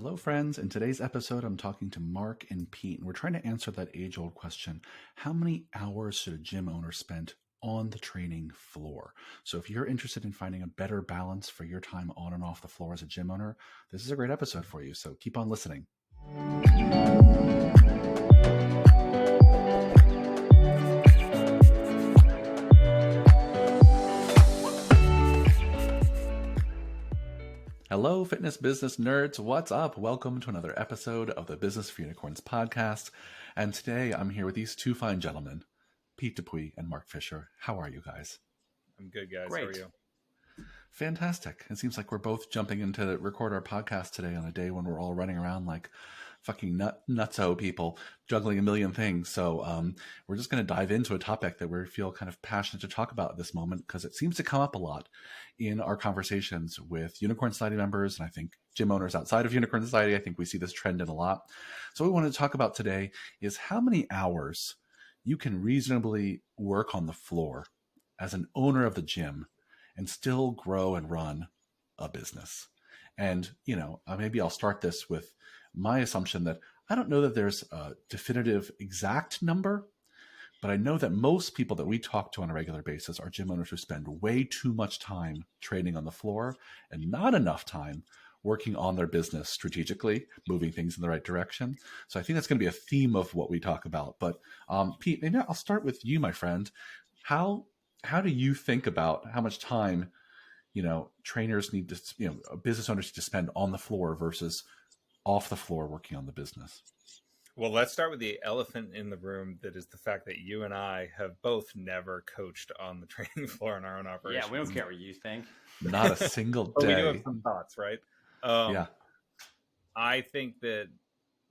Hello, friends. In today's episode, I'm talking to Mark and Pete, and we're trying to answer that age-old question: how many hours should a gym owner spend on the training floor? So if you're interested in finding a better balance for your time on and off the floor as a gym owner, this is a great episode for you. So keep on listening. Hello, fitness business nerds. What's up? Welcome to another episode of the Business for Unicorns podcast. And today I'm here with these two fine gentlemen, Pete Dupuis and Mark Fisher. How are you guys? I'm good, guys. Great. How are you? Fantastic. It seems like we're both jumping in to record our podcast today on a day when we're all running around like fucking nutso people, juggling a million things. So we're just going to dive into a topic that we feel kind of passionate to talk about at this moment, because it seems to come up a lot in our conversations with Unicorn Society members, and I think gym owners outside of Unicorn Society. I think we see this trend in a lot. So what we wanted to talk about today is how many hours you can reasonably work on the floor as an owner of the gym and still grow and run a business. And, maybe I'll start this with my assumption that I don't know that there's a definitive exact number, but I know that most people that we talk to on a regular basis are gym owners who spend way too much time training on the floor and not enough time working on their business strategically, moving things in the right direction. So I think that's going to be a theme of what we talk about. But Pete, maybe I'll start with you, my friend. How do you think about how much time, trainers need to, business owners need to spend on the floor versus off the floor working on the business? Well, let's start with the elephant in the room, that is the fact that you and I have both never coached on the training floor in our own operations. Yeah, we don't care what you think. Not a single day. But we do have some thoughts, right? Yeah. I think that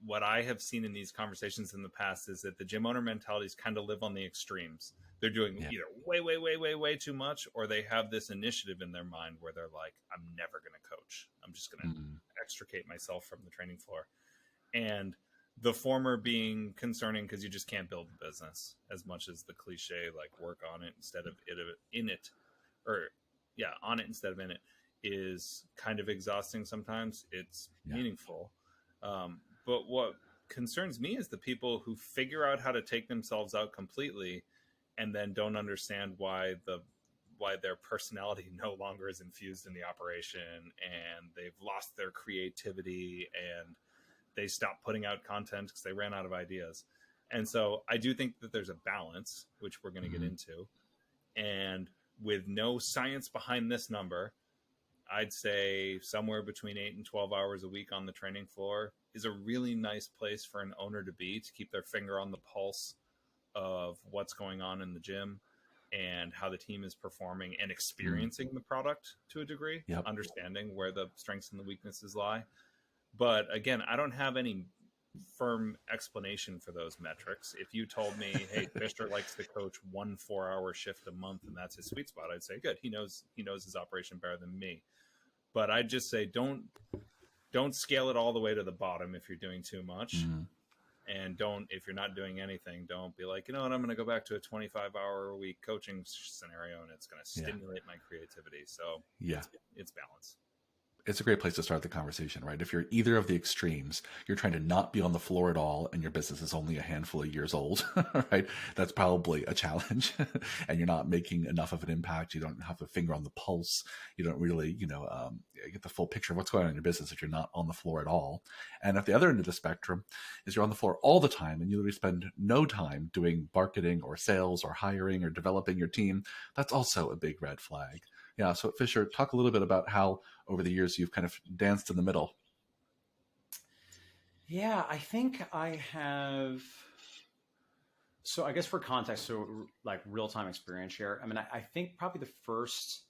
what I have seen in these conversations in the past is that the gym owner mentalities kind of live on the extremes. They're doing either way too much, or they have this initiative in their mind where they're like, I'm never going to coach. I'm just going to extricate myself from the training floor. And the former being concerning because you just can't build a business, as much as the cliche, like work on it instead of in it, on it instead of in it, is kind of exhausting sometimes. It's meaningful. But what concerns me is the people who figure out how to take themselves out completely and then don't understand why their personality no longer is infused in the operation, and they've lost their creativity and they stopped putting out content because they ran out of ideas. And so I do think that there's a balance, which we're going to get into. And with no science behind this number, I'd say somewhere between 8 and 12 hours a week on the training floor is a really nice place for an owner to be, to keep their finger on the pulse of what's going on in the gym and how the team is performing and experiencing the product to a degree, understanding where the strengths and the weaknesses lie. But again, I don't have any firm explanation for those metrics. If you told me, hey, Fisher likes to coach 1 4-hour shift a month and that's his sweet spot, I'd say, good. He knows his operation better than me. But I'd just say, don't scale it all the way to the bottom if you're doing too much. And if you're not doing anything, don't be like, I'm going to go back to a 25-hour a week coaching scenario and it's going to stimulate my creativity. So it's balance. It's a great place to start the conversation, right? If you're either of the extremes, you're trying to not be on the floor at all and your business is only a handful of years old, right? That's probably a challenge and you're not making enough of an impact. You don't have a finger on the pulse. You don't really, get the full picture of what's going on in your business if you're not on the floor at all. And at the other end of the spectrum is you're on the floor all the time and you literally spend no time doing marketing or sales or hiring or developing your team. That's also a big red flag. Yeah. So Fisher, talk a little bit about how over the years you've kind of danced in the middle. Yeah, I think I have. So I guess for context, so like real-time experience here. I mean, I think probably the first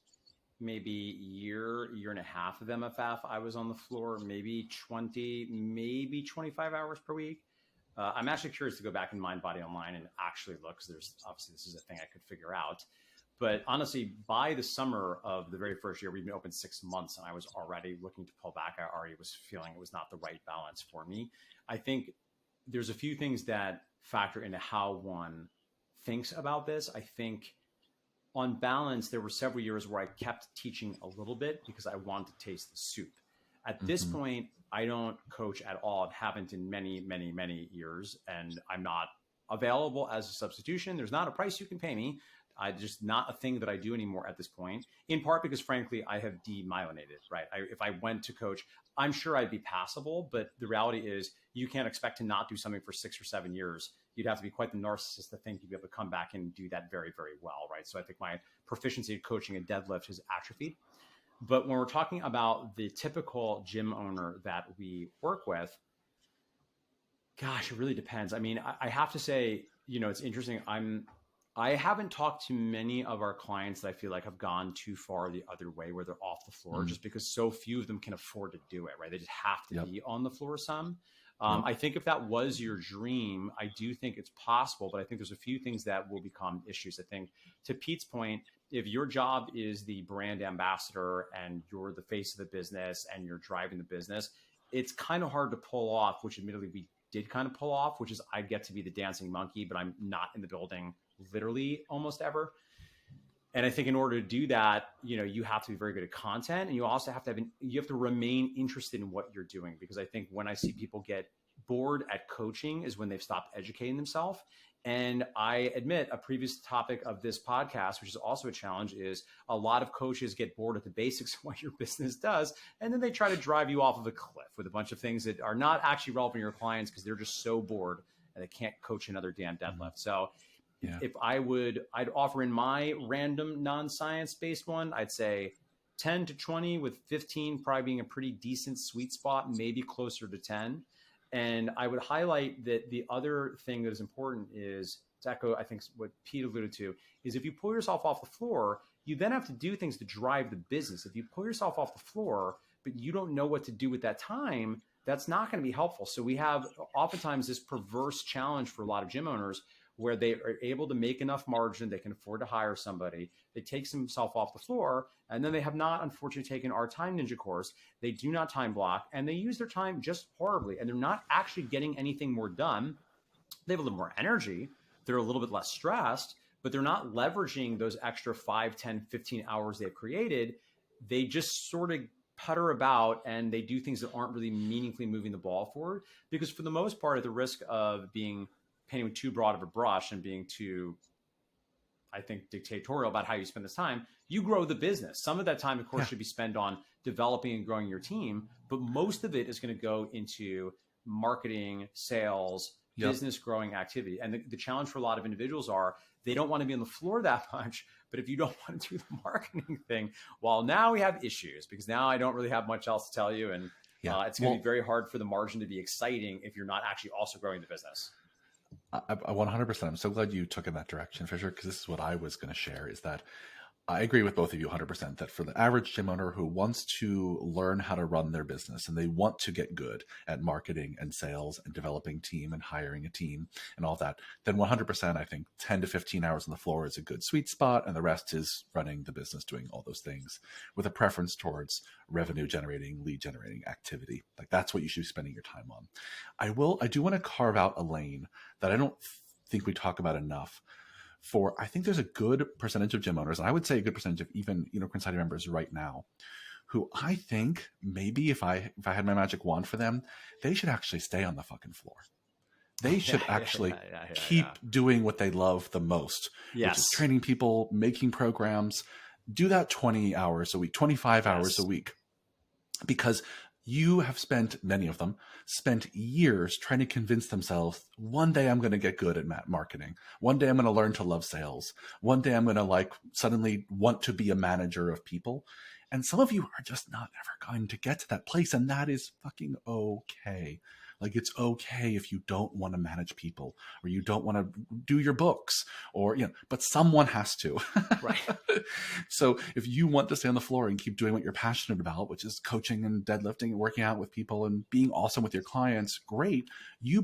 maybe year and a half of MFF, I was on the floor, maybe 20, maybe 25 hours per week. I'm actually curious to go back in Mind, Body, Online and actually look, because there's obviously this is a thing I could figure out. But honestly, by the summer of the very first year, we'd been open 6 months and I was already looking to pull back. I already was feeling it was not the right balance for me. I think there's a few things that factor into how one thinks about this. I think on balance, there were several years where I kept teaching a little bit because I wanted to taste the soup. At this point, I don't coach at all. I haven't in many, many, many years, and I'm not available as a substitution. There's not a price you can pay me. I just not a thing that I do anymore at this point, in part because frankly, I have demyelinated, right? If I went to coach, I'm sure I'd be passable, but the reality is you can't expect to not do something for 6 or 7 years. You'd have to be quite the narcissist to think you'd be able to come back and do that very, very well, right? So I think my proficiency in coaching a deadlift has atrophied. But when we're talking about the typical gym owner that we work with, gosh, it really depends. I mean, I have to say, it's interesting. I haven't talked to many of our clients that I feel like have gone too far the other way where they're off the floor just because so few of them can afford to do it, right? They just have to be on the floor some. I think if that was your dream, I do think it's possible, but I think there's a few things that will become issues. I think to Pete's point, if your job is the brand ambassador and you're the face of the business and you're driving the business, it's kind of hard to pull off, which admittedly we did kind of pull off, which is I get to be the dancing monkey, but I'm not in the building literally almost ever. And I think in order to do that, you have to be very good at content, and you also have to you have to remain interested in what you're doing. Because I think when I see people get bored at coaching is when they've stopped educating themselves. And I admit a previous topic of this podcast, which is also a challenge, is a lot of coaches get bored at the basics of what your business does. And then they try to drive you off of a cliff with a bunch of things that are not actually relevant to your clients because they're just so bored and they can't coach another damn deadlift. So if I'd offer in my random non-science based one, I'd say 10 to 20 with 15 probably being a pretty decent sweet spot, maybe closer to 10. And I would highlight that the other thing that is important is, to echo, I think what Pete alluded to, is if you pull yourself off the floor, you then have to do things to drive the business. If you pull yourself off the floor, but you don't know what to do with that time, that's not going to be helpful. So we have oftentimes this perverse challenge for a lot of gym owners where they are able to make enough margin, they can afford to hire somebody, they take themselves off the floor, and then they have not, unfortunately, taken our Time Ninja course. They do not time block, and they use their time just horribly, and they're not actually getting anything more done. They have a little more energy, they're a little bit less stressed, but they're not leveraging those extra 5, 10, 15 hours they've created. They just sort of putter about, and they do things that aren't really meaningfully moving the ball forward, because for the most part, at the risk of being painting with too broad of a brush and being too, I think, dictatorial about how you spend this time, you grow the business. Some of that time, of course, should be spent on developing and growing your team, but most of it is going to go into marketing, sales, business growing activity. And the challenge for a lot of individuals are they don't want to be on the floor that much, but if you don't want to do the marketing thing, well, now we have issues because now I don't really have much else to tell you. And it's going to be very hard for the margin to be exciting if you're not actually also growing the business. I 100%. I'm so glad you took in that direction, Fisher, because this is what I was going to share, is that I agree with both of you 100% that for the average gym owner who wants to learn how to run their business and they want to get good at marketing and sales and developing team and hiring a team and all that, then 100% I think 10 to 15 hours on the floor is a good sweet spot, and the rest is running the business, doing all those things with a preference towards revenue generating, lead generating activity. Like that's what you should be spending your time on. I do want to carve out a lane that I don't think we talk about enough. I think there's a good percentage of gym owners, and I would say a good percentage of even Unicorn Society members right now, who I think maybe if I had my magic wand for them, they should actually stay on the fucking floor. They should actually keep doing what they love the most, which is training people, making programs. Do that 20 hours a week, 25 hours a week, because you have spent, many of them, spent years trying to convince themselves, one day I'm going to get good at marketing. One day I'm going to learn to love sales. One day I'm going to suddenly want to be a manager of people. And some of you are just not ever going to get to that place. And that is fucking okay. Like, it's okay if you don't want to manage people or you don't want to do your books or, but someone has to. Right. So if you want to stay on the floor and keep doing what you're passionate about, which is coaching and deadlifting and working out with people and being awesome with your clients, great. You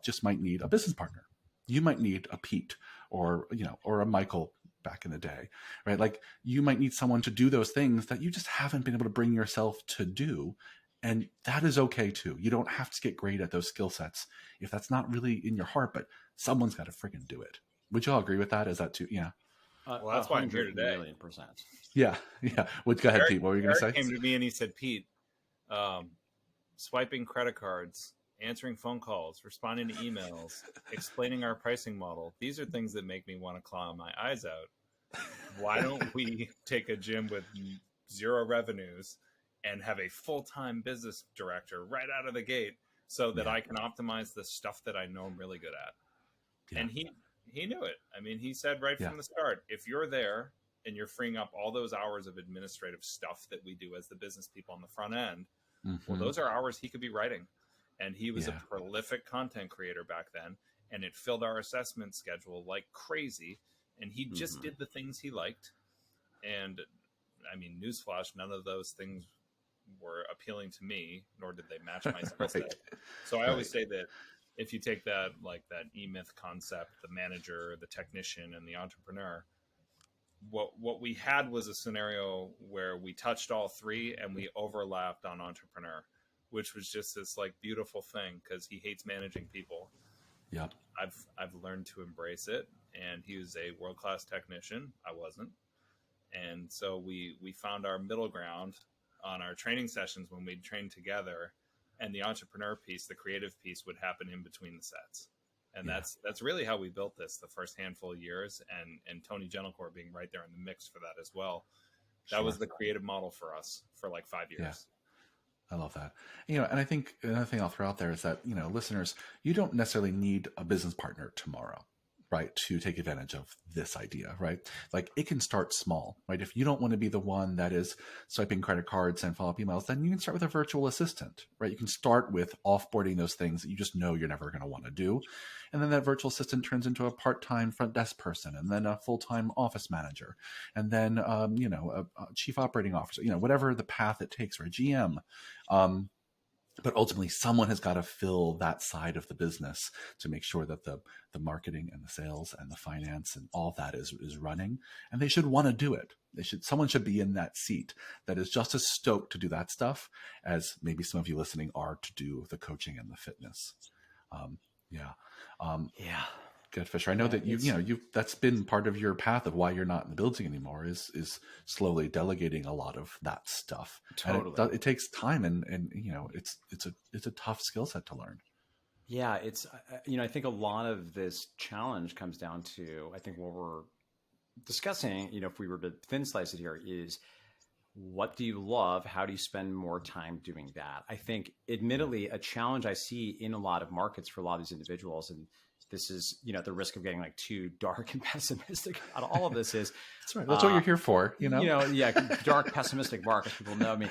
just might need a business partner. You might need a Pete or a Michael back in the day, right? Like you might need someone to do those things that you just haven't been able to bring yourself to do. And that is okay too. You don't have to get great at those skill sets if that's not really in your heart, but someone's got to friggin' do it. Would you all agree with that? Is that too? Yeah. Well, that's why I'm here today. 1,000,000%. Yeah. Yeah. Go ahead, Pete. What were you going to say? Eric came to me and he said, Pete, swiping credit cards, answering phone calls, responding to emails, explaining our pricing model. These are things that make me want to claw my eyes out. Why don't we take a gym with 0 revenues and have a full-time business director right out of the gate so that I can optimize the stuff that I know I'm really good at? Yeah. And he knew it. I mean, he said right from the start, if you're there and you're freeing up all those hours of administrative stuff that we do as the business people on the front end, well, those are hours he could be writing. And he was a prolific content creator back then, and it filled our assessment schedule like crazy. And he just did the things he liked. And I mean, newsflash, none of those things were appealing to me, nor did they match my skill set. So I always say that if you take that, like that E-Myth concept, the manager, the technician, and the entrepreneur, what we had was a scenario where we touched all 3 and we overlapped on entrepreneur, which was just this like beautiful thing because he hates managing people. Yeah, I've learned to embrace it, and he was a world-class technician. I wasn't. And so we found our middle ground on our training sessions when we'd train together, and the entrepreneur piece, the creative piece, would happen in between the sets. And that's really how we built this the first handful of years, and Tony Gentilcore being right there in the mix for that as well. That was the creative model for us for like 5 years. Yeah. I love that. And I think another thing I'll throw out there is that, listeners, you don't necessarily need a business partner tomorrow, right, to take advantage of this idea, right? Like, it can start small, right? If you don't want to be the one that is swiping credit cards and follow-up emails, then you can start with a virtual assistant, right? You can start with offboarding those things that you just know you're never going to want to do. And then that virtual assistant turns into a part-time front desk person, and then a full-time office manager, and then, a chief operating officer, whatever the path it takes, or a GM. But ultimately, someone has got to fill that side of the business to make sure that the marketing and the sales and the finance and all of that is running. And they should want to do it. Someone should be in that seat that is just as stoked to do that stuff as maybe some of you listening are to do the coaching and the fitness. Good, Fisher. I know that that's been part of your path of why you're not in the building anymore is slowly delegating a lot of that stuff. Totally. And it takes time, and it's a tough skill set to learn. Yeah, it's I think a lot of this challenge comes down to, I think what we're discussing, if we were to thin slice it here, is what do you love? How do you spend more time doing that? I think, admittedly, a challenge I see in a lot of markets for a lot of these individuals, and this is, at the risk of getting like too dark and pessimistic about all of this, is that's right. That's what you're here for, dark, pessimistic Mark, as people know me.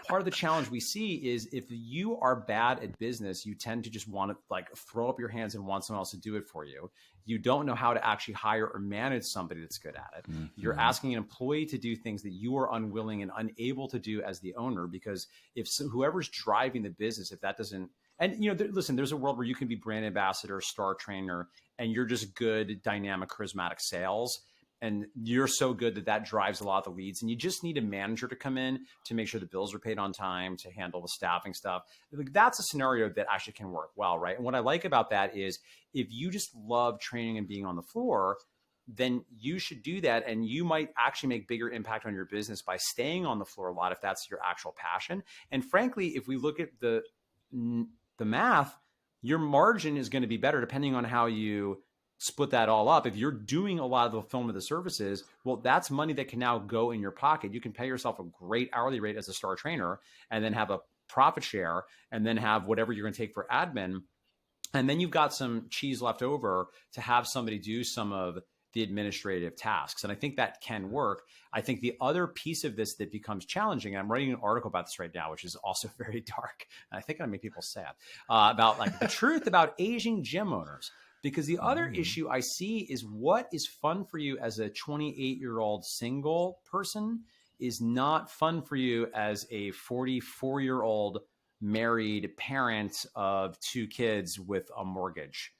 Part of the challenge we see is if you are bad at business, you tend to just want to like throw up your hands and want someone else to do it for you. You don't know how to actually hire or manage somebody that's good at it. Mm-hmm. You're asking an employee to do things that you are unwilling and unable to do as the owner, because whoever's driving the business, if that doesn't, and listen, there's a world where you can be brand ambassador, star trainer, and you're just good, dynamic, charismatic sales. And you're so good that drives a lot of the leads. And you just need a manager to come in to make sure the bills are paid on time, to handle the staffing stuff. That's a scenario that actually can work well, right? And what I like about that is if you just love training and being on the floor, then you should do that. And you might actually make bigger impact on your business by staying on the floor a lot, if that's your actual passion. And frankly, if we look at the math, your margin is going to be better depending on how you split that all up. If you're doing a lot of the film of the services, well, that's money that can now go in your pocket. You can pay yourself a great hourly rate as a star trainer, and then have a profit share, and then have whatever you're going to take for admin. And then you've got some cheese left over to have somebody do some of the administrative tasks. And I think that can work. I think the other piece of this that becomes challenging, and I'm writing an article about this right now, which is also very dark, and I think it'll make people sad, about like the truth about aging gym owners. Because the other issue I see is what is fun for you as a 28-year-old single person is not fun for you as a 44-year-old married parent of 2 kids with a mortgage.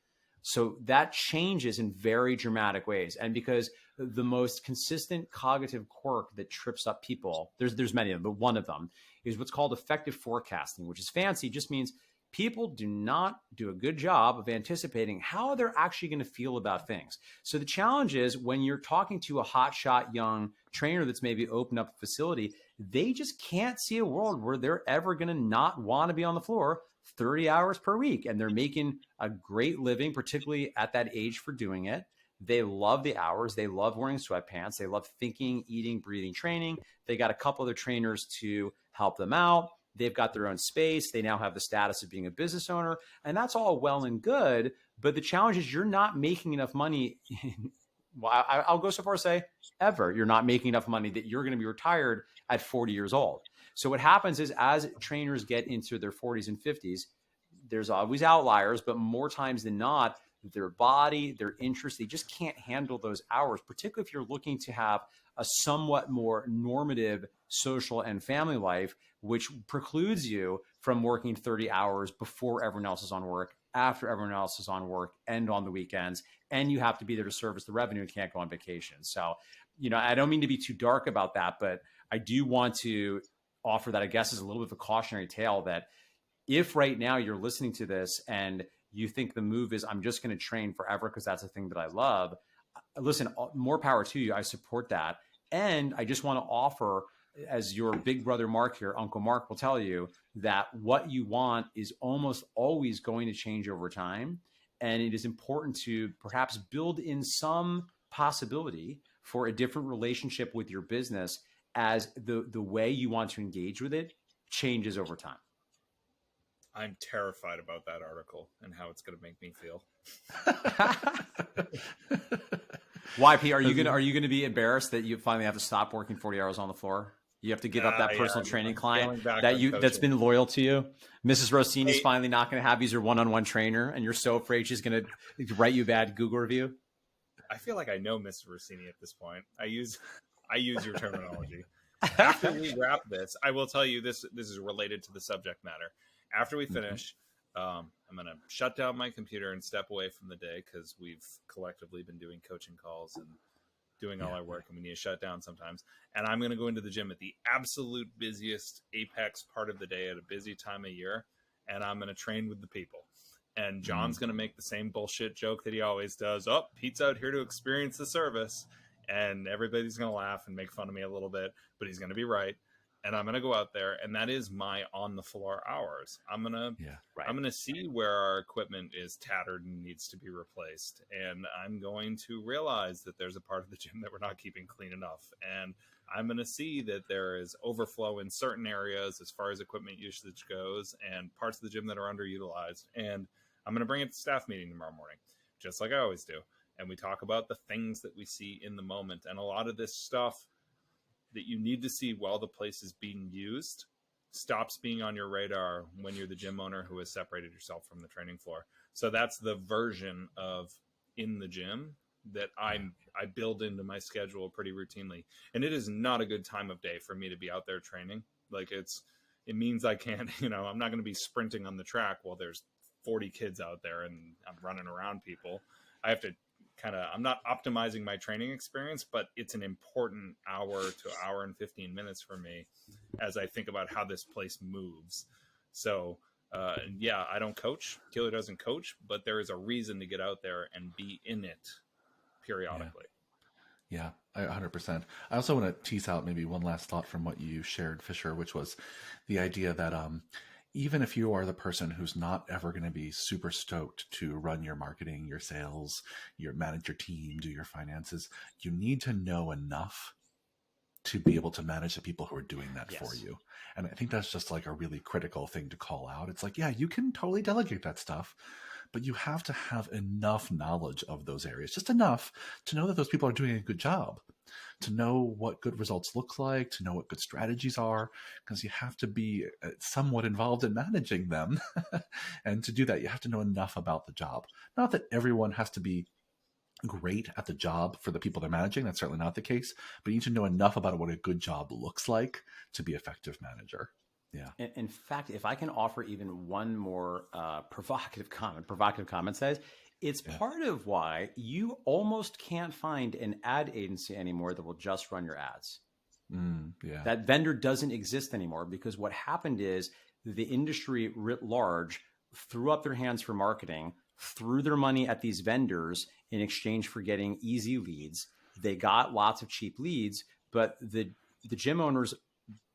So that changes in very dramatic ways. And because the most consistent cognitive quirk that trips up people, there's many of them, but one of them is what's called effective forecasting, which is fancy, just means people do not do a good job of anticipating how they're actually going to feel about things. So the challenge is when you're talking to a hotshot young trainer that's maybe opened up a facility, they just can't see a world where they're ever going to not want to be on the floor 30 hours per week. And they're making a great living, particularly at that age, for doing it. They love the hours. They love wearing sweatpants. They love thinking, eating, breathing, training. They got a couple other trainers to help them out. They've got their own space. They now have the status of being a business owner. And that's all well and good. But the challenge is you're not making enough money. Well, I'll go so far as to say ever. You're not making enough money that you're going to be retired at 40 years old. So what happens is as trainers get into their 40s and 50s, there's always outliers, but more times than not, their body, their interests, they just can't handle those hours, particularly if you're looking to have a somewhat more normative social and family life, which precludes you from working 30 hours before everyone else is on work, after everyone else is on work, and on the weekends. And you have to be there to service the revenue and can't go on vacation. So, I don't mean to be too dark about that, but I do want to offer that, I guess, as a little bit of a cautionary tale that if right now you're listening to this and you think the move is, I'm just going to train forever because that's a thing that I love, listen, more power to you. I support that. And I just want to offer, as your big brother Mark here, Uncle Mark will tell you, that what you want is almost always going to change over time. And it is important to perhaps build in some possibility for a different relationship with your business as the way you want to engage with it changes over time. I'm terrified about that article and how it's going to make me feel. Why, P? Are you gonna be embarrassed that you finally have to stop working 40 hours on the floor? You have to give up that personal training client that's been loyal to you. Mrs. Rossini's finally not going to have you as your one-on-one trainer, and you're so afraid she's going to write you a bad Google review. I feel like I know Mrs. Rossini at this point. I use your terminology. After we wrap this, I will tell you this is related to the subject matter. After we finish, I'm going to shut down my computer and step away from the day because we've collectively been doing coaching calls and doing all our work, and we need to shut down sometimes. And I'm going to go into the gym at the absolute busiest apex part of the day at a busy time of year, and I'm going to train with the people. And John's going to make the same bullshit joke that he always does. Oh, Pete's out here to experience the service. And everybody's going to laugh and make fun of me a little bit, but he's going to be right. And I'm going to go out there, and that is my on the floor hours. I'm going to see where our equipment is tattered and needs to be replaced. And I'm going to realize that there's a part of the gym that we're not keeping clean enough. And I'm going to see that there is overflow in certain areas as far as equipment usage goes and parts of the gym that are underutilized. And I'm going to bring it to staff meeting tomorrow morning, just like I always do. And we talk about the things that we see in the moment. And a lot of this stuff that you need to see while the place is being used stops being on your radar when you're the gym owner who has separated yourself from the training floor. So that's the version of in the gym that I build into my schedule pretty routinely. And it is not a good time of day for me to be out there training. Like it means I can't, I'm not going to be sprinting on the track while there's 40 kids out there and I'm running around people. I have to I'm not optimizing my training experience, but it's an important hour to hour and 15 minutes for me as I think about how this place moves. So, I don't coach. Keeler doesn't coach, but there is a reason to get out there and be in it periodically. Yeah, 100%. I also want to tease out maybe one last thought from what you shared, Fisher, which was the idea that even if you are the person who's not ever going to be super stoked to run your marketing, your sales, manage your team, do your finances, you need to know enough to be able to manage the people who are doing that for you. And I think that's just like a really critical thing to call out. It's like, yeah, you can totally delegate that stuff, but you have to have enough knowledge of those areas, just enough to know that those people are doing a good job, to know what good results look like, to know what good strategies are, because you have to be somewhat involved in managing them. And to do that, you have to know enough about the job. Not that everyone has to be great at the job for the people they're managing. That's certainly not the case, but you need to know enough about what a good job looks like to be an effective manager. Yeah. In fact, if I can offer even one more provocative comment says, it's part of why you almost can't find an ad agency anymore that will just run your ads. That vendor doesn't exist anymore because what happened is the industry writ large threw up their hands for marketing, threw their money at these vendors in exchange for getting easy leads. They got lots of cheap leads, but the gym owners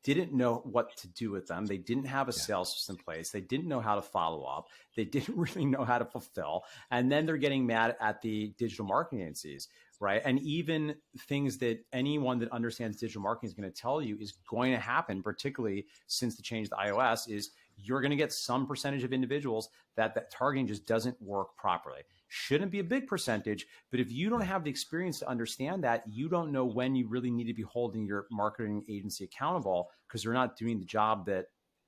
didn't know what to do with them. They didn't have a sales system in place. They didn't know how to follow up. They didn't really know how to fulfill. And then they're getting mad at the digital marketing agencies, right? And even things that anyone that understands digital marketing is going to tell you is going to happen, particularly since the change to iOS, is you're going to get some percentage of individuals that targeting just doesn't work properly. Shouldn't be a big percentage, but if you don't have the experience to understand that, you don't know when you really need to be holding your marketing agency accountable because they're not doing the job that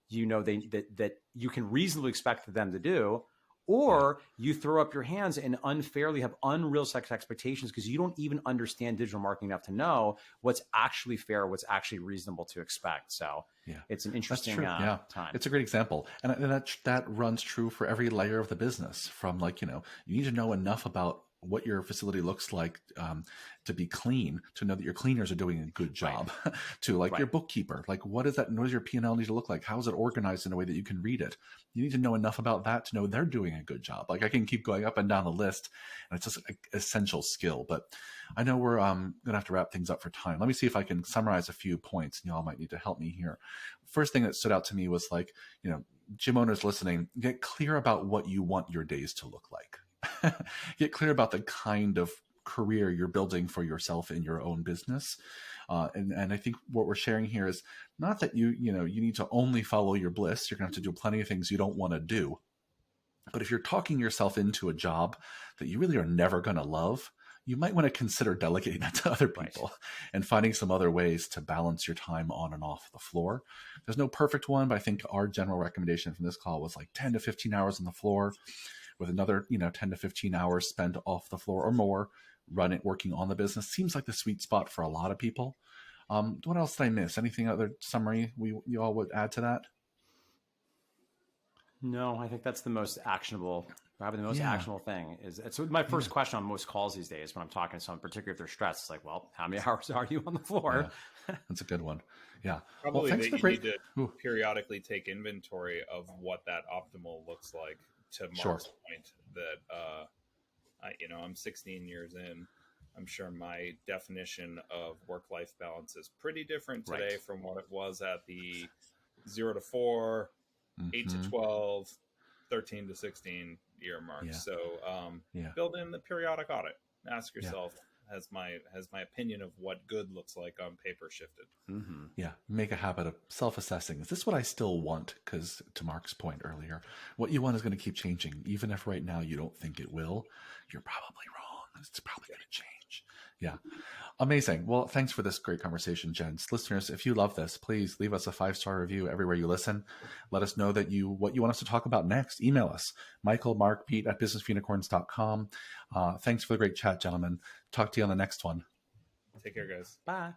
that you can reasonably expect them to do, or you throw up your hands and unfairly have unrealistic expectations because you don't even understand digital marketing enough to know what's actually fair, what's actually reasonable to expect. So it's an interesting time. It's a great example. And that runs true for every layer of the business, from like, you need to know enough about what your facility looks like to be clean, to know that your cleaners are doing a good job, to like your bookkeeper, like what does your P&L need to look like? How is it organized in a way that you can read it? You need to know enough about that to know they're doing a good job. Like I can keep going up and down the list, and it's just an essential skill. But I know we're going to have to wrap things up for time. Let me see if I can summarize a few points, and y'all might need to help me here. First thing that stood out to me was like, gym owners listening, get clear about what you want your days to look like. Get clear about the kind of career you're building for yourself in your own business. And I think what we're sharing here is not that you need to only follow your bliss. You're going to have to do plenty of things you don't want to do. But if you're talking yourself into a job that you really are never going to love, you might want to consider delegating that to other people and finding some other ways to balance your time on and off the floor. There's no perfect one, but I think our general recommendation from this call was like 10 to 15 hours on the floor, with another 10 to 15 hours spent off the floor or more working on the business. Seems like the sweet spot for a lot of people. What else did I miss? Anything other summary you all would add to that? No, I think that's the most actionable. Probably the most actionable thing is it's my first question on most calls these days when I'm talking to someone, particularly if they're stressed. It's like, well, how many hours are you on the floor? That's a good one. Yeah. Probably that you need to periodically take inventory of what that optimal looks like. To Mark's point, that I'm 16 years in. I'm sure my definition of work-life balance is pretty different today from what it was at the 0 to 4, 8 to 12, 13 to 16 year mark. So build in the periodic audit. Ask yourself, has my opinion of what good looks like on paper shifted? Make a habit of self-assessing. Is this what I still want? Because to Mark's point earlier, what you want is going to keep changing. Even if right now you don't think it will, you're probably wrong. It's probably going to change. Amazing. Well, thanks for this great conversation, gents. Listeners, if you love this, please leave us a 5-star review everywhere you listen. Let us know what you want us to talk about next. Email us, Michael, Mark, Pete at businessunicorns.com. Thanks for the great chat, gentlemen. Talk to you on the next one. Take care, guys. Bye.